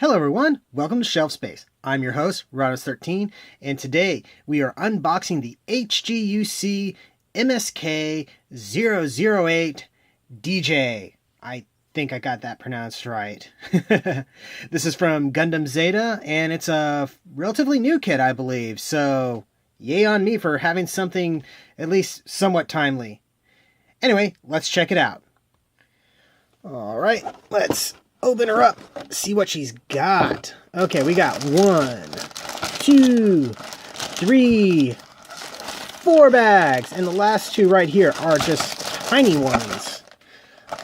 Hello everyone, welcome to Shelf Space. I'm your host, Rodos13, and today we are unboxing the HGUC MSK 008 Dijeh. I think I got that pronounced right. This is from Gundam Zeta, and it's a relatively new kit, I believe, so yay on me for having something at least somewhat timely. Anyway, let's check it out. Alright, let's open her up, see what she's got. Okay, we got 1, 2, 3, 4 bags, and the last 2 right here are just tiny ones.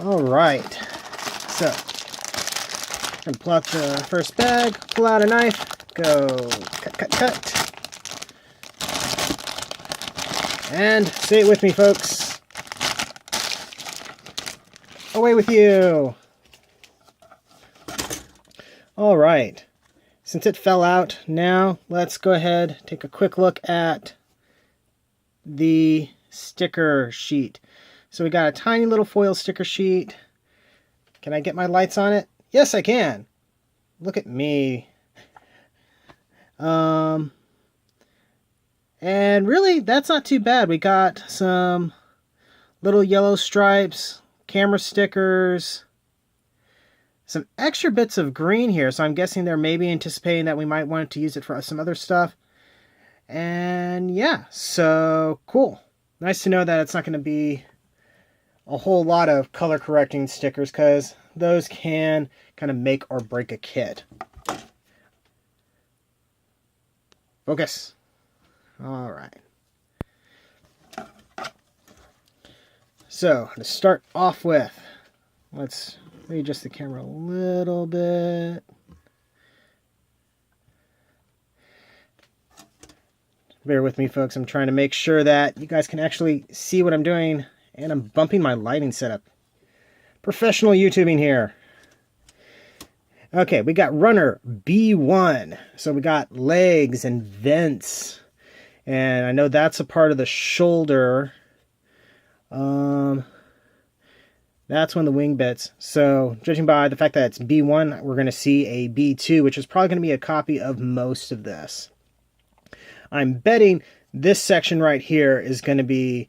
Alright, so I'm gonna pull out the first bag, pull out a knife, go cut. And say it with me, folks. Away with you! Alright, since it fell out, now let's go ahead and take a quick look at the sticker sheet. So we got a tiny little foil sticker sheet. Can I get my lights on it? Yes, I can. Look at me. And really, that's not too bad. We got some little yellow stripes, camera stickers, some extra bits of green here, so I'm guessing they're maybe anticipating that we might want to use it for some other stuff. And yeah, so cool. Nice to know that it's not going to be a whole lot of color correcting stickers, because those can kind of make or break a kit. Focus. All right. So to start off with, let's readjust the camera a little bit. Bear with me, folks. I'm trying to make sure that you guys can actually see what I'm doing, and I'm bumping my lighting setup. Professional YouTubing here. Okay, we got runner B1. So we got legs and vents. And I know that's a part of the shoulder. That's one of the wing bits. So, judging by the fact that it's B1, we're going to see a B2, which is probably going to be a copy of most of this. I'm betting this section right here is going to be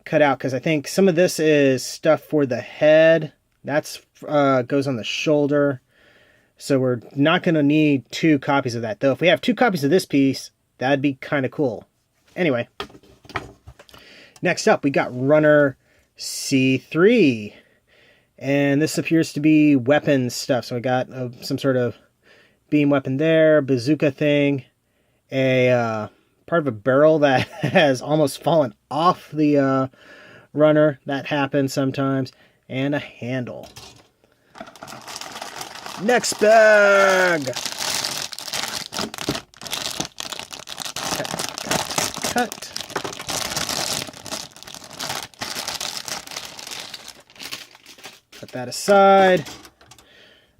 cut out, because I think some of this is stuff for the head. That's goes on the shoulder. So we're not going to need 2 copies of that. Though if we have 2 copies of this piece, that'd be kind of cool. Anyway, next up we got runner C3. And this appears to be weapons stuff. So we got some sort of beam weapon there, bazooka thing, a part of a barrel that has almost fallen off the runner. That happens sometimes. And a handle. Next bag! Cut. Put that aside.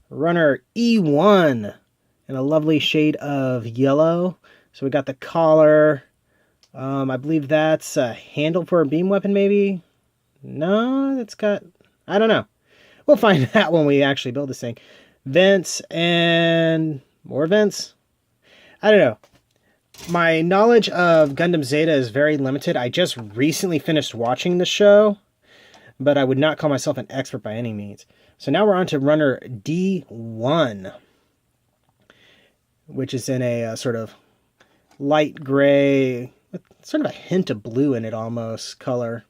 Runner E1 in a lovely shade of yellow. So we got the collar. I believe that's a handle for a beam weapon, maybe? No, it's got... I don't know. We'll find out when we actually build this thing. Vents and more vents? I don't know. My knowledge of Gundam Zeta is very limited. I just recently finished watching the show, but I would not call myself an expert by any means. So now we're on to runner D1, which is in a sort of light gray, with sort of a hint of blue in it almost, color.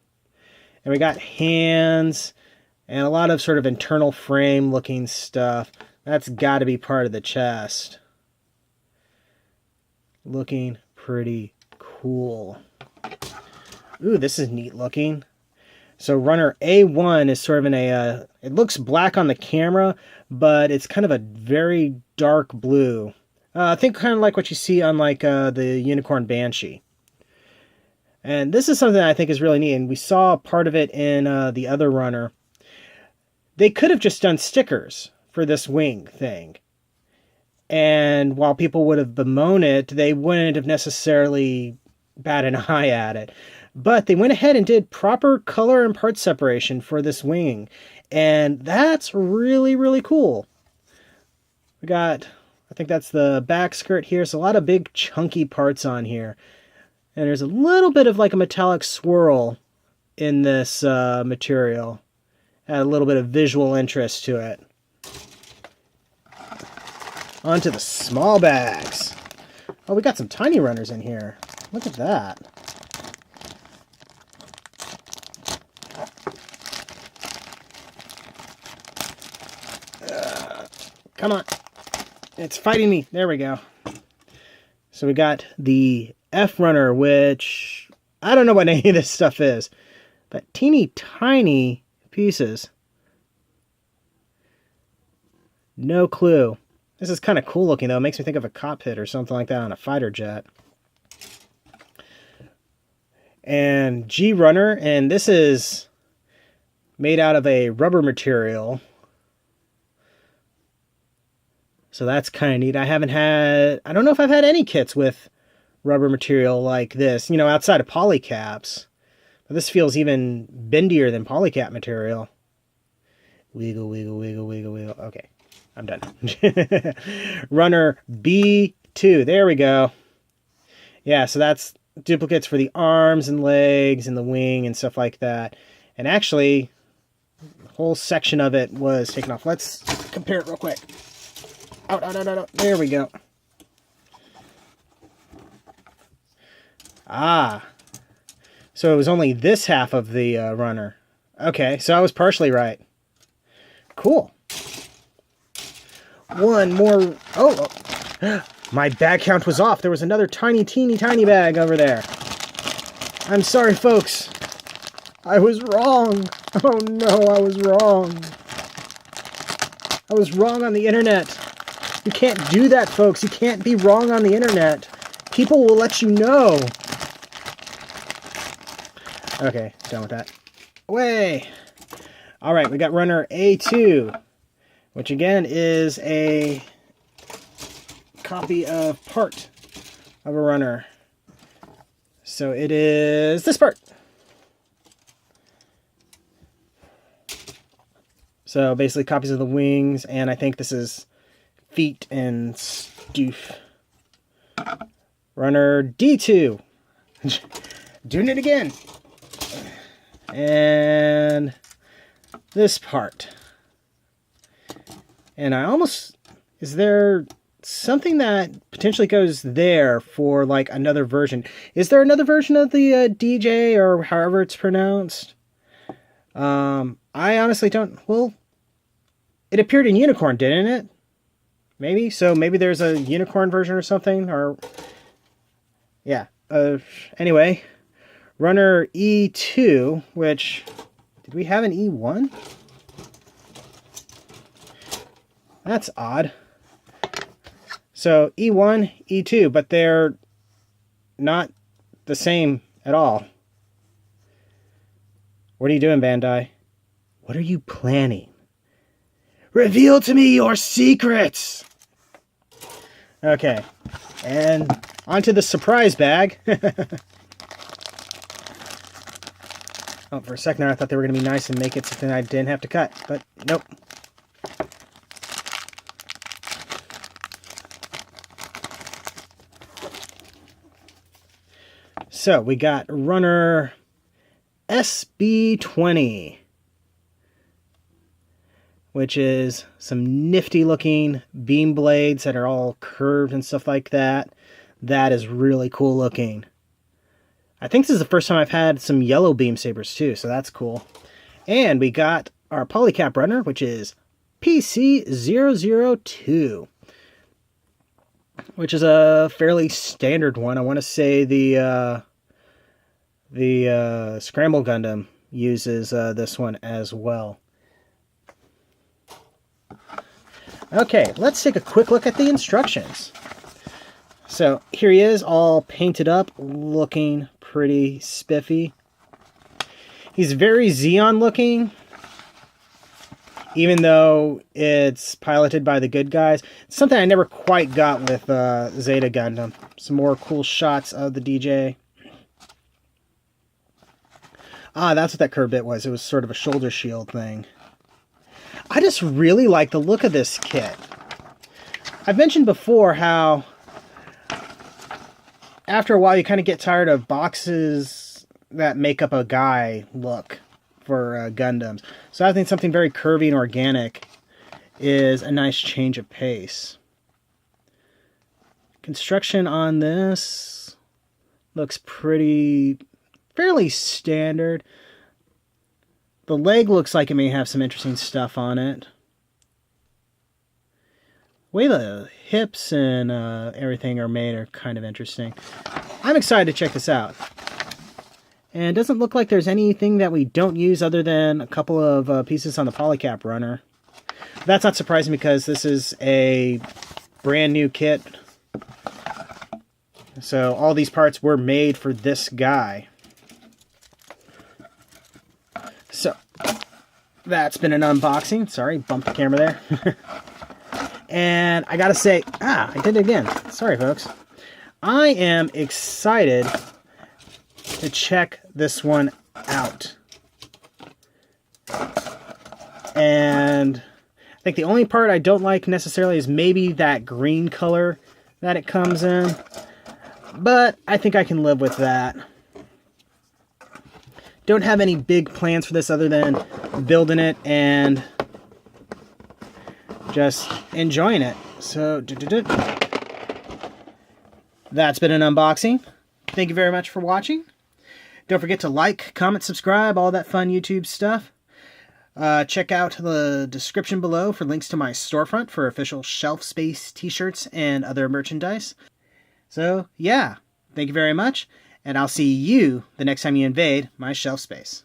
And we got hands and a lot of sort of internal frame looking stuff. That's got to be part of the chest. Looking pretty cool. Ooh, this is neat looking. So runner A1 is sort of in a, it looks black on the camera, but it's kind of a very dark blue. I think kind of like what you see on like the Unicorn Banshee. And this is something that I think is really neat, and we saw part of it in the other runner. They could have just done stickers for this wing thing. And while people would have bemoaned it, they wouldn't have necessarily batted an eye at it. But they went ahead and did proper color and part separation for this wing. And that's really, really cool. We got I think that's the back skirt here. So a lot of big chunky parts on here. And there's a little bit of like a metallic swirl in this material. Add a little bit of visual interest to it. Onto the small bags. Oh, we got some tiny runners in here. Look at that. Come on. It's fighting me. There we go. So we got the F runner, which I don't know what any of this stuff is. But teeny tiny pieces. No clue. This is kind of cool looking though. It makes me think of a cockpit or something like that on a fighter jet. And G runner, and this is made out of a rubber material. So that's kind of neat. I don't know if I've had any kits with rubber material like this, you know, outside of polycaps. But this feels even bendier than polycap material. Wiggle, wiggle, wiggle, wiggle, wiggle. Okay, I'm done. Runner B2. There we go. Yeah, so that's duplicates for the arms and legs and the wing and stuff like that. And actually, the whole section of it was taken off. Let's compare it real quick. Out. There we go. Ah. So it was only this half of the runner. Okay, so I was partially right. Cool. One more. Oh. My bag count was off. There was another teeny tiny bag over there. I'm sorry, folks. I was wrong. Oh no, I was wrong. I was wrong on the internet. You can't do that, folks. You can't be wrong on the internet. People will let you know. Okay, done with that. Away! Alright, we got runner A2, which again is a copy of part of a runner. So it is this part. So basically copies of the wings, and I think this is feet and stoof. Runner D2. Doing it again. And this part. And I almost... Is there something that potentially goes there for like another version? Is there another version of the Dijeh or however it's pronounced? I honestly don't... Well, it appeared in Unicorn, didn't it? Maybe? So maybe there's a Unicorn version or something? Or... Yeah. Anyway, runner E2, which... Did we have an E1? That's odd. So E1, E2, but they're not the same at all. What are you doing, Bandai? What are you planning? Reveal to me your secrets! Okay, and onto the surprise bag. Oh, for a second there I thought they were going to be nice and make it something I didn't have to cut, but nope. So we got runner SB20, which is some nifty looking beam blades that are all curved and stuff like that. That is really cool looking. I think this is the first time I've had some yellow beam sabers too, so that's cool. And we got our polycap runner, which is PC002, which is a fairly standard one. I want to say the Scramble Gundam uses this one as well. Okay, let's take a quick look at the instructions. So here he is, all painted up, looking pretty spiffy. He's very Xeon looking, even though it's piloted by the good guys. It's something I never quite got with Zeta Gundam. Some more cool shots of the Dijeh. Ah, that's what that curved bit was. It was sort of a shoulder shield thing. I just really like the look of this kit. I've mentioned before how after a while you kind of get tired of boxes that make up a guy look for Gundams. So I think something very curvy and organic is a nice change of pace. Construction on this looks fairly standard. The leg looks like it may have some interesting stuff on it. The way the hips and everything are made are kind of interesting. I'm excited to check this out. And it doesn't look like there's anything that we don't use other than a couple of pieces on the polycap runner. That's not surprising because this is a brand new kit. So all these parts were made for this guy. So that's been an unboxing. Sorry, bumped the camera there. And I gotta say, I did it again. Sorry, folks. I am excited to check this one out. And I think the only part I don't like necessarily is maybe that green color that it comes in. But I think I can live with that. Don't have any big plans for this other than building it and just enjoying it. So, that's been an unboxing. Thank you very much for watching. Don't forget to like, comment, subscribe, all that fun YouTube stuff. Check out the description below for links to my storefront for official Shelf Space t-shirts and other merchandise. So, yeah, thank you very much, and I'll see you the next time you invade my shelf space.